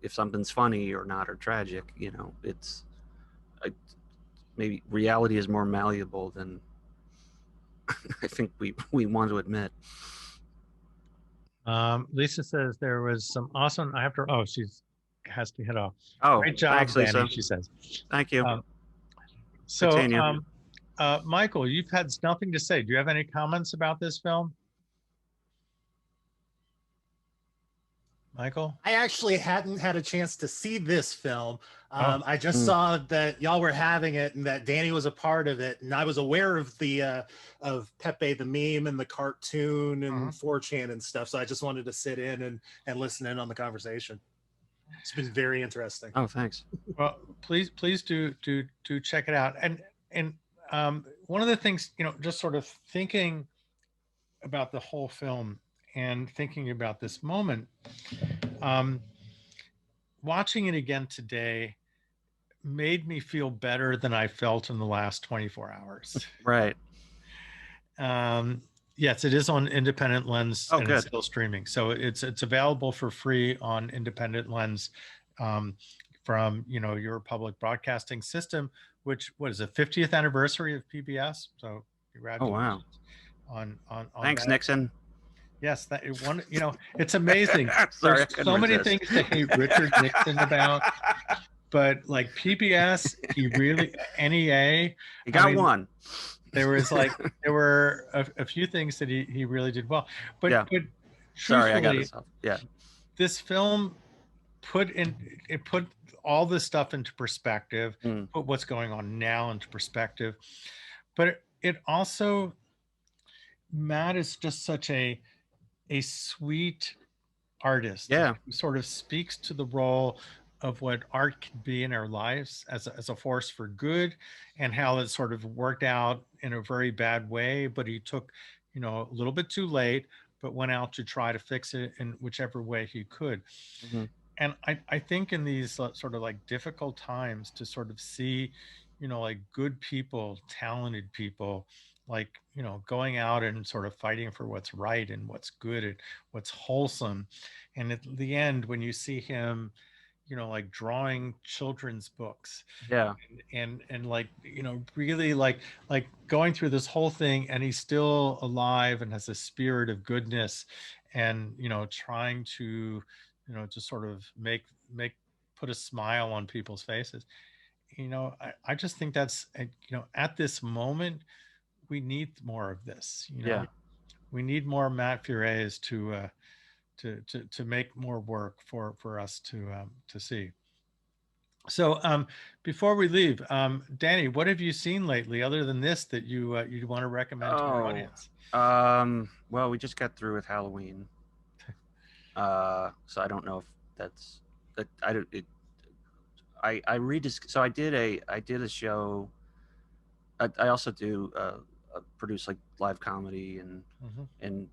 if something's funny or not, or tragic. It's maybe reality is more malleable than I think we want to admit. Lisa says there was some awesome. She has to head off. Oh, Great job, thanks, Danny, Lisa. she says. Thank you. So, Continue. Michael, you've had nothing to say. Do you have any comments about this film? Michael? I actually hadn't had a chance to see this film. I just Mm. saw that y'all were having it and that Danny was a part of it, and I was aware of the of Pepe the meme and the cartoon and 4chan and stuff. So I just wanted to sit in and listen in on the conversation. It's been very interesting. Oh, thanks. Well, please do check it out. And one of the things, just sort of thinking about the whole film and thinking about this moment, watching it again today made me feel better than I felt in the last 24 hours. Right. Yes, it is on Independent Lens, Oh, and good. it's still streaming. So it's available for free on Independent Lens from your public broadcasting system, which what is the 50th anniversary of PBS. So congratulations Oh, wow. on Thanks, that. Nixon. Yes, that one. You know, it's amazing. Sorry, I There's couldn't so many resist. things to hate Richard Nixon about, but like PBS, he really NEA. He got I mean, one. there were a few things that he really did well. But Yeah. but Sorry, I got truthfully, this off. Yeah. this film put all this stuff into perspective, put what's going on now into perspective. But it also, Matt is just such a sweet artist, Yeah. who sort of speaks to the role of what art can be in our lives as a force for good, and how it sort of worked out in a very bad way, but he took, you know, a little bit too late, but went out to try to fix it in whichever way he could. Mm-hmm. And I think in these sort of like difficult times, to sort of see, you know, like good people, talented people, like, you know, going out and sort of fighting for what's right and what's good and what's wholesome. And at the end, when you see him, you know, like drawing children's books, Yeah. and like, you know, really like going through this whole thing, and he's still alive and has a spirit of goodness, and, you know, trying to, you know, to sort of make put a smile on people's faces. You know, I just think that's, you know, at this moment, we need more of this. You know, Yeah. we need more Matt Furies to make more work for us to see. So before we leave, Danny, what have you seen lately other than this that you want to recommend to our audience? Well, we just got through with Halloween. So I don't know if that's that. I don't. I so I did a show. I also do produce like live comedy and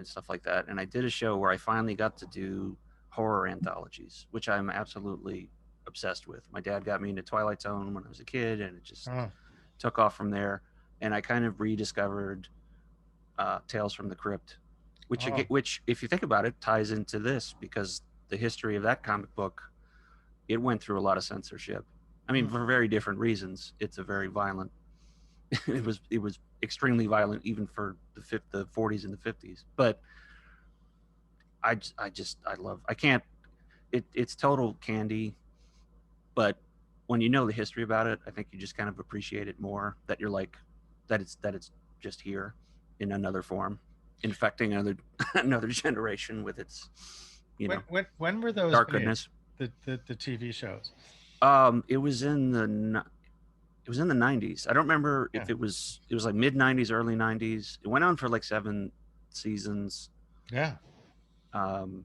stuff like that. And I did a show where I finally got to do horror anthologies, which I'm absolutely obsessed with. My dad got me into Twilight Zone when I was a kid, and it just took off from there. And I kind of rediscovered Tales from the Crypt, which, if you think about it, ties into this, because the history of that comic book, it went through a lot of censorship. I mean, for very different reasons. It's a very violent. It was extremely violent, even for the 40s and the 50s. But I love. I can't. It's total candy, but when you know the history about it, I think you just kind of appreciate it more. That you're like, that it's just here in another form, infecting another generation with its, you know, when were those dark made? goodness. The TV shows. It was in the 90s. I don't remember if it was like mid 90s, early 90s. It went on for like 7 seasons. Yeah. And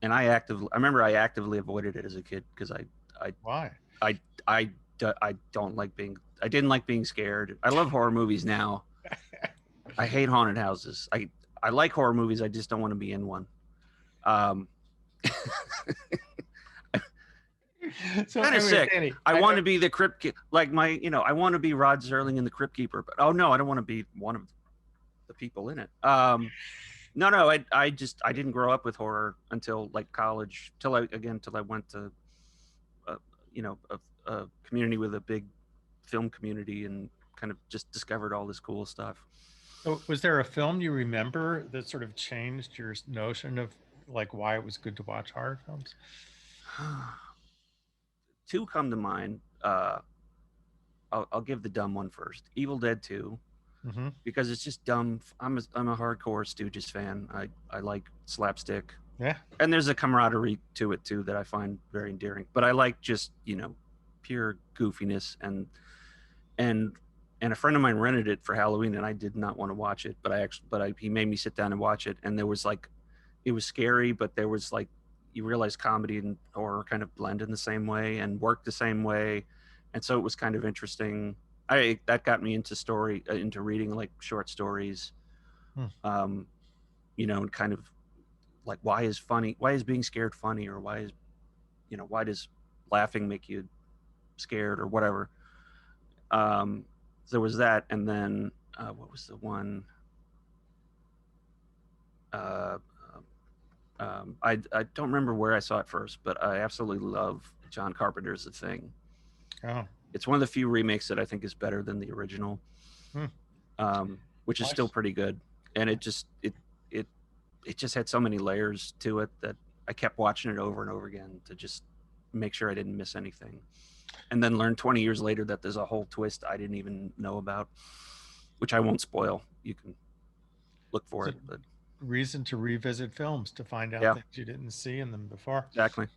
I remember I actively avoided it as a kid, because Why? I don't like being. I didn't like being scared. I love horror movies now. I hate haunted houses. I like horror movies. I just don't want to be in one. So kind of sick. Danny, I want to be the crypt, like I want to be Rod Serling in The Crypt Keeper, but oh no, I don't want to be one of the people in it. No, I didn't grow up with horror until like college, till I went to, a community with a big film community, and kind of just discovered all this cool stuff. So was there a film you remember that sort of changed your notion of like why it was good to watch horror films? 2 come to mind. I'll give the dumb one first. Evil Dead 2, because it's just dumb. I'm a hardcore Stooges fan. I like slapstick. Yeah. And there's a camaraderie to it too that I find very endearing. But I like just, pure goofiness, and a friend of mine rented it for Halloween, and I did not want to watch it, but he made me sit down and watch it, and there was like, it was scary, but there was like, you realize comedy and horror kind of blend in the same way and work the same way. And so it was kind of interesting. That got me into reading like short stories, and kind of like, why is being scared funny, or why does laughing make you scared, or whatever. There was that. And then, what was the one? I don't remember where I saw it first, but I absolutely love John Carpenter's The Thing. Oh. It's one of the few remakes that I think is better than the original, which is still pretty good. And it it just had so many layers to it that I kept watching it over and over again to just make sure I didn't miss anything. And then learn 20 years later that there's a whole twist I didn't even know about, which I won't spoil. You can look for it. But reason to revisit films to find out things you didn't see in them before. Exactly.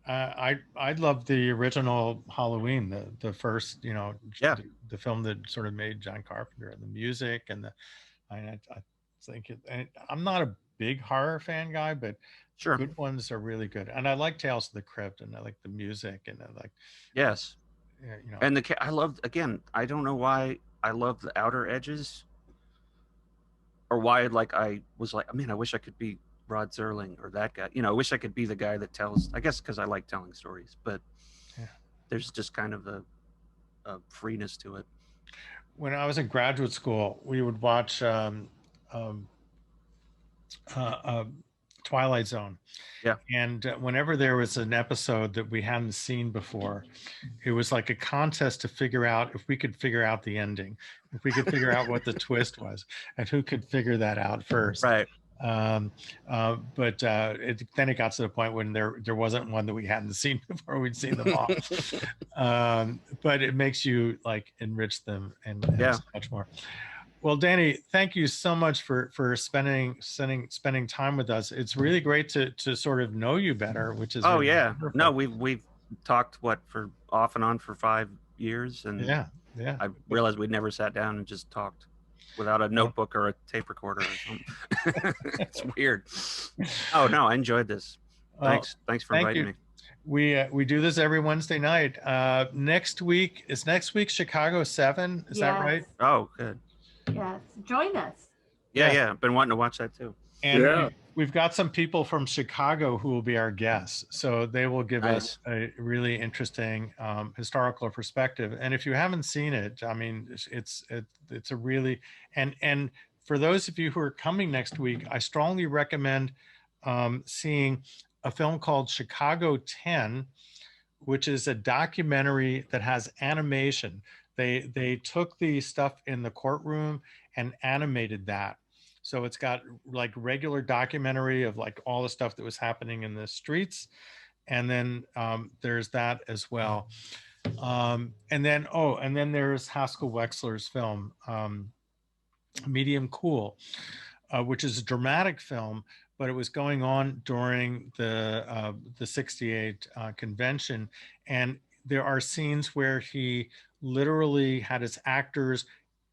I love the original Halloween, the first, you know, the film that sort of made John Carpenter, and the music and I think I'm not a big horror fan guy, but sure, good ones are really good. And I like Tales of the Crypt, and I like the music, and I like yes, you know. And I loved, again, I don't know why I love the Outer Edges, or why I was like, I mean, I wish I could be Rod Serling or that guy. You know, I wish I could be the guy that tells. I guess because I like telling stories, but there's just kind of a freeness to it. When I was in graduate school, we would watch Twilight Zone. Yeah. And whenever there was an episode that we hadn't seen before, it was like a contest to figure out if we could figure out the ending, if we could figure out what the twist was, and who could figure that out first. Right. Then it got to the point when there wasn't one that we hadn't seen before. We'd seen them all. But it makes you like enrich them and so much more. Well, Danny, thank you so much for spending time with us. It's really great to sort of know you better, which is really wonderful. No, we've talked for off and on for 5 years, and I realized we'd never sat down and just talked without a notebook or a tape recorder or something. It's weird. Oh no, I enjoyed this. Thanks for inviting me. We do this every Wednesday night. Next week Chicago 7, is that right? Oh, good. Yes, join us. Yeah, I've been wanting to watch that too. And we've got some people from Chicago who will be our guests, so they will give us a really interesting historical perspective. And if you haven't seen it, I mean, it's a really and for those of you who are coming next week, I strongly recommend seeing a film called Chicago 10, which is a documentary that has animation. They took the stuff in the courtroom and animated that. So it's got like regular documentary of like all the stuff that was happening in the streets. And then there's that as well. And then there's Haskell Wexler's film, Medium Cool, which is a dramatic film, but it was going on during the 68 convention. And there are scenes where he literally had his actors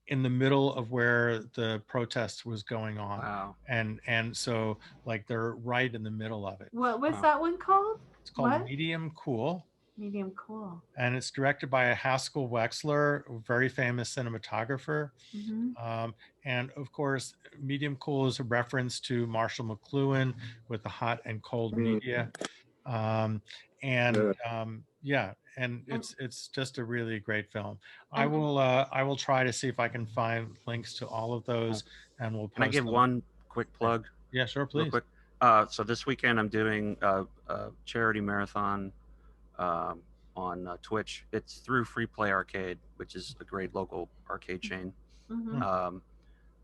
in the middle of where the protest was going on. Wow. And so like they're right in the middle of it. What was that one called? It's called Medium Cool. Medium Cool. And it's directed by Haskell Wexler, a very famous cinematographer. Mm-hmm. And of course, Medium Cool is a reference to Marshall McLuhan with the hot and cold media. And it's just a really great film. I will try to see if I can find links to all of those, and we'll post Can I give them. one quick plug? Yeah, sure, please. Real quick. So this weekend I'm doing a charity marathon on Twitch. It's through Free Play Arcade, which is a great local arcade chain. Mm-hmm.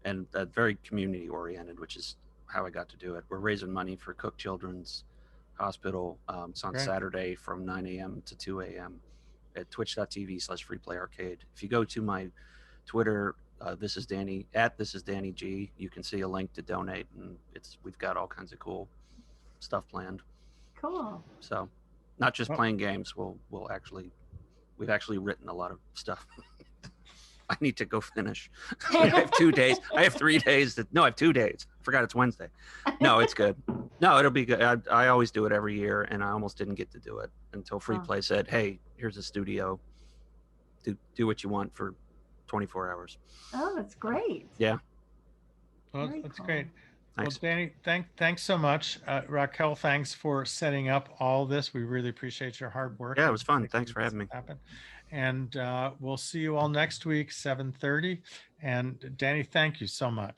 And very community oriented, which is how I got to do it. We're raising money for Cook Children's Hospital. It's on Saturday from 9 a.m. to 2 a.m. at twitch.tv/freeplayarcade. If you go to my Twitter, this is Danny G, you can see a link to donate, and we've got all kinds of cool stuff planned. Cool. So not just playing games, we've actually written a lot of stuff. I need to go finish. I have 2 days. I have 3 days. I have 2 days. I forgot it's Wednesday. No, it's good. No, it'll be good. I always do it every year, and I almost didn't get to do it until Free Play said, hey, here's a studio. Do what you want for 24 hours. Oh, that's great. Yeah. Well, that's great. Thanks. Well, Danny, thanks so much. Raquel, thanks for setting up all this. We really appreciate your hard work. Yeah, it was fun. Thanks for having me. And we'll see you all next week, 7:30. And Danny, thank you so much.